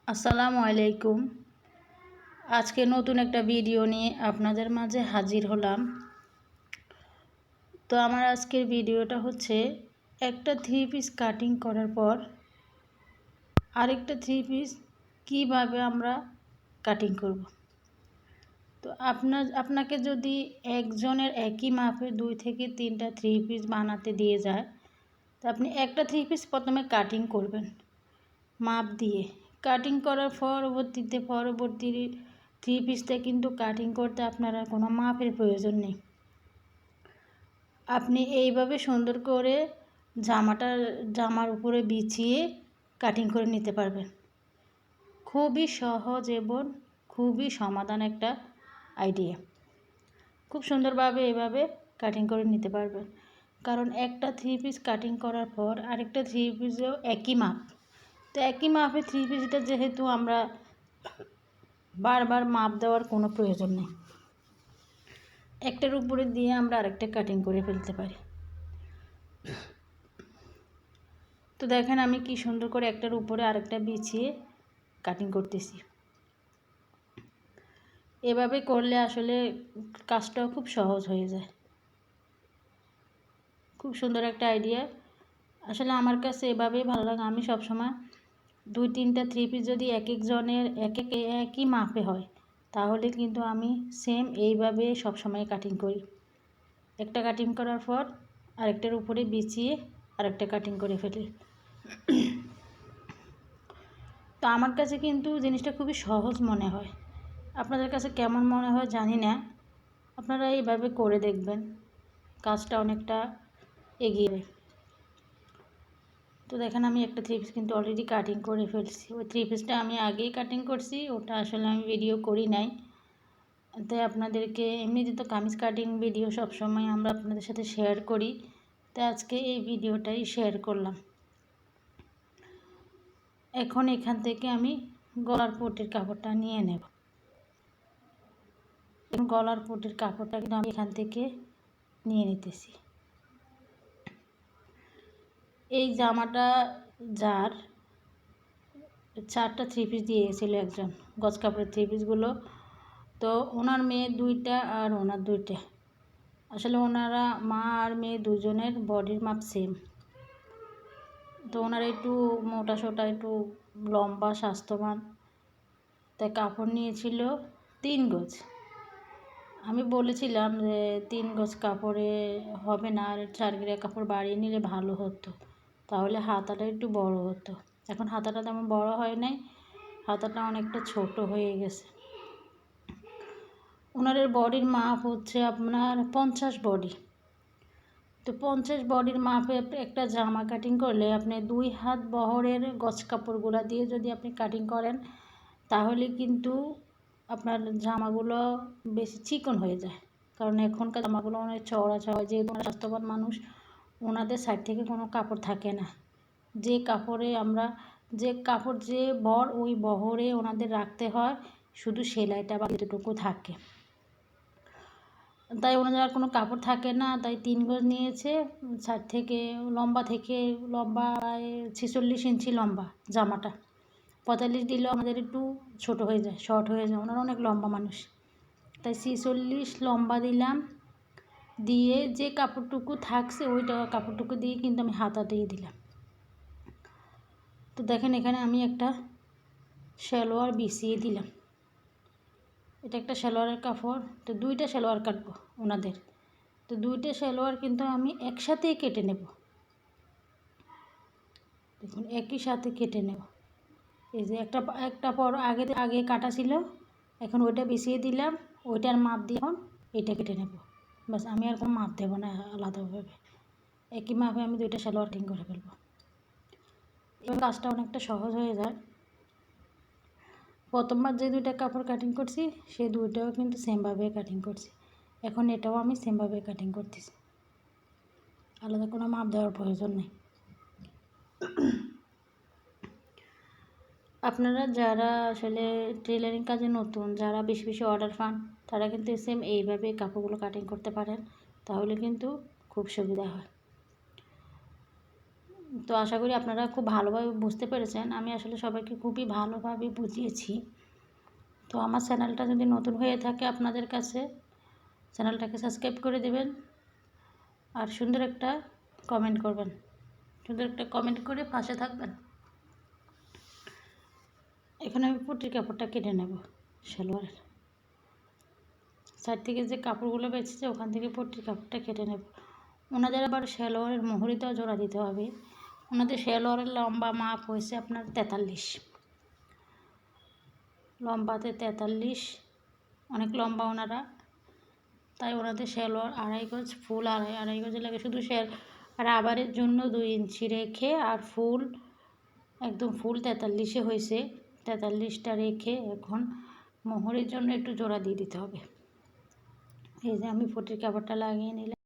আসসালামু আলাইকুম। আজকে নতুন একটা ভিডিও নিয়ে আপনাদের মাঝে হাজির হলাম। তো আমার আজকের ভিডিওটা হচ্ছে একটা থ্রি পিস কাটিং করার পর আরেকটা থ্রি পিস কীভাবে আমরা কাটিং করব। তো আপনাকে যদি একজনের একই মাপে 2 থেকে 3টা থ্রি পিস বানাতে দিয়ে যায়, তো আপনি একটা থ্রি পিস প্রথমে কাটিং করবেন মাপ দিয়ে। কাটিং করার পরবর্তী থ্রি পিসটা কিন্তু কাটিং করতে আপনার আর কোনো মাপের প্রয়োজন নেই। আপনি এইভাবে সুন্দর করে জামার উপরে বিছিয়ে কাটিং করে নিতে পারবেন। খুবই সহজ এবং খুবই সমাধান একটা আইডিয়া। খুব সুন্দরভাবে এভাবে কাটিং করে নিতে পারবেন, কারণ একটা থ্রি পিস কাটিং করার পর আরেকটা থ্রি পিসেও একই মাপ। তো একই মাপে থ্রি পিসটা যেহেতু আমরা বারবার মাপ দেওয়ার কোনো প্রয়োজন নেই, একটার উপরে দিয়ে আমরা আরেকটা কাটিং করে ফেলতে পারি। তো দেখেন আমি কি সুন্দর করে একটার উপরে আরেকটা বিছিয়ে কাটিং করতেছি। এভাবে করলে আসলে কাজটাও খুব সহজ হয়ে যায়। খুব সুন্দর একটা আইডিয়া। আসলে আমার কাছে এভাবেই ভালো লাগে। আমি সবসময় 2-3টা থ্রি পিস যদি একজনের একই মাপে হয়, তাহলে কিন্তু আমি সেম এইভাবে সবসময় কাটিং করি। একটা কাটিং করার পর আরেকটার উপরে বিছিয়ে আরেকটা কাটিং করে ফেলি। তো আমার কাছে কিন্তু জিনিসটা খুবই সহজ মনে হয়। আপনাদের কাছে কেমন মনে হয় জানি না। আপনারা এইভাবে করে দেখবেন, কাজটা অনেকটা এগিয়ে। তো দেখেন আমি একটা থ্রি পিস কিন্তু অলরেডি কাটিং করে ফেলছি। ওই থ্রি পিসটা আমি আগেই কাটিং করছি, ওটা আসলে আমি ভিডিও করি নাই। তাই আপনাদেরকে এমনিতে তো কামিজ কাটিং ভিডিও সবসময় আমরা আপনাদের সাথে শেয়ার করি, তাই আজকে এই ভিডিওটাই শেয়ার করলাম। এখন এখান থেকে আমি গলার পট্টির কাপড়টা নিয়ে নেব। গলার পট্টির কাপড়টা কিন্তু আমি এখান থেকে নিয়ে নিতেছি। এই জামাটা যার 4টা থ্রি পিস দিয়ে গেছিলো একজন, গজ কাপড়ের থ্রি পিসগুলো। তো ওনার মেয়ে 2টা আর ওনার 2টা। আসলে ওনারা মা আর মেয়ে দুজনের বডির মাপ সেম। তো ওনারা একটু মোটা সোটা, একটু লম্বা, স্বাস্থ্যবান, তাই কাপড় নিয়েছিল 3 গজ। আমি বলেছিলাম যে 3 গজ কাপড়ে হবে না, আর 4 গিরা কাপড় বাড়িয়ে নিলে ভালো হতো, তাহলে হাতাটা একটু বড় হতো। এখন হাতাটা তেমন বড় হয় নাই, হাতাটা অনেকটা ছোট হয়ে গেছে। ওনাদের বডির মাপ হচ্ছে আপনার 50 বডি। তো 50 বডির মাপে একটা জামা কাটিং করলে আপনি 2 হাত বহরের গজ কাপড়গুলো দিয়ে যদি আপনি কাটিং করেন, তাহলে কিন্তু আপনার জামাগুলো বেশি চিকন হয়ে যায়। কারণ এখনকার জামাগুলো অনেক চওড়া, যেহেতু স্বাস্থ্যবান মানুষ, ওনাদের সাইড থেকে কোনো কাপড় থাকে না। যে কাপড় যে বর, ওই বহরে ওনাদের রাখতে হয়, শুধু সেলাইটা বা এতটুকু থাকে। তাই ওনাদের আর কোনো কাপড় থাকে না, তাই 3 গজ নিয়েছে। সাইড থেকে লম্বা 46 ইঞ্চি লম্বা জামাটা। 45 দিলেও আমাদের একটু ছোট হয়ে যায়, শর্ট হয়ে যায়। ওনারা অনেক লম্বা মানুষ, তাই 46 লম্বা দিলাম। দিয়ে যে কাপড়টুকু থাকছে ওইটা কাপড়টুকু দিয়ে কিন্তু আমি হাতা দিয়ে দিলাম। তো দেখেন এখানে আমি একটা সালোয়ার বিছিয়ে দিলাম। এটা একটা সালোয়ারের কাপড়। তো 2টা সালোয়ার কাটবো ওনাদের। তো 2টা সালোয়ার কিন্তু আমি একসাথেই কেটে নেব। দেখুন একই সাথে কেটে নেব। এই যে একটা পর আগে কাটা ছিল, এখন ওইটা বিছিয়ে দিলাম। ওইটার মাপ দিয়ে এখন এইটা কেটে নেব। বাস, আমি আর কোনো মাপ দেবো না আলাদাভাবে। একই মাপে আমি 2টা সালোয়ার কাটিং করে ফেলবো। এবার কাজটা অনেকটা সহজ হয়ে যায়। প্রথমবার যে 2টা কাপড় কাটিং করছি, সেই 2টাও কিন্তু সেমভাবে কাটিং করছি। এখন এটাও আমি সেমভাবে কাটিং করতেছি, আলাদা কোনো মাপ দেওয়ার প্রয়োজন নেই। আপনারা যারা আসলে টেলারিং কাজে নতুন, যারা বেশি বেশি অর্ডার পান, তারা কিন্তু সেম এইভাবে কাপড়গুলো কাটিং করতে পারেন, তাহলে কিন্তু খুব সুবিধা হয়। তো আশা করি আপনারা খুব ভালোভাবে বুঝতে পেরেছেন। আমি আসলে সবাইকে খুবই ভালোভাবে বুঝিয়েছি। তো আমার চ্যানেলটা যদি নতুন হয়ে থাকে আপনাদের কাছে, চ্যানেলটাকে সাবস্ক্রাইব করে দেবেন আর সুন্দর একটা কমেন্ট করবেন, সুন্দর একটা কমেন্ট করে পাশে থাকবেন। এখানে আমি পট্টির কাপড়টা কেটে নেব সালোয়ারের সাইড থেকে, যে কাপড়গুলো বেঁচেছে ওখান থেকে পট্টির কাপড়টা কেটে নেব। ওনাদের আবার সালোয়ারের মোহরিতেও জোড়া দিতে হবে। ওনাদের সালোয়ারের লম্বা মাপ হয়েছে আপনার 43, লম্বাতে 43, অনেক লম্বা ওনারা, তাই ওনাদের সালোয়ার 2.5 গজ, ফুল 2.5 গজ লাগে। শুধু রাবারের জন্য 2 ইঞ্চি রেখে আর ফুল একদম ফুল 43 হয়েছে, 43টা রেখে এখন মোহরের জন্য একটু জোড়া দিয়ে দিতে হবে। এই যে আমি পট্টির কাপড়টা লাগিয়ে নিলাম।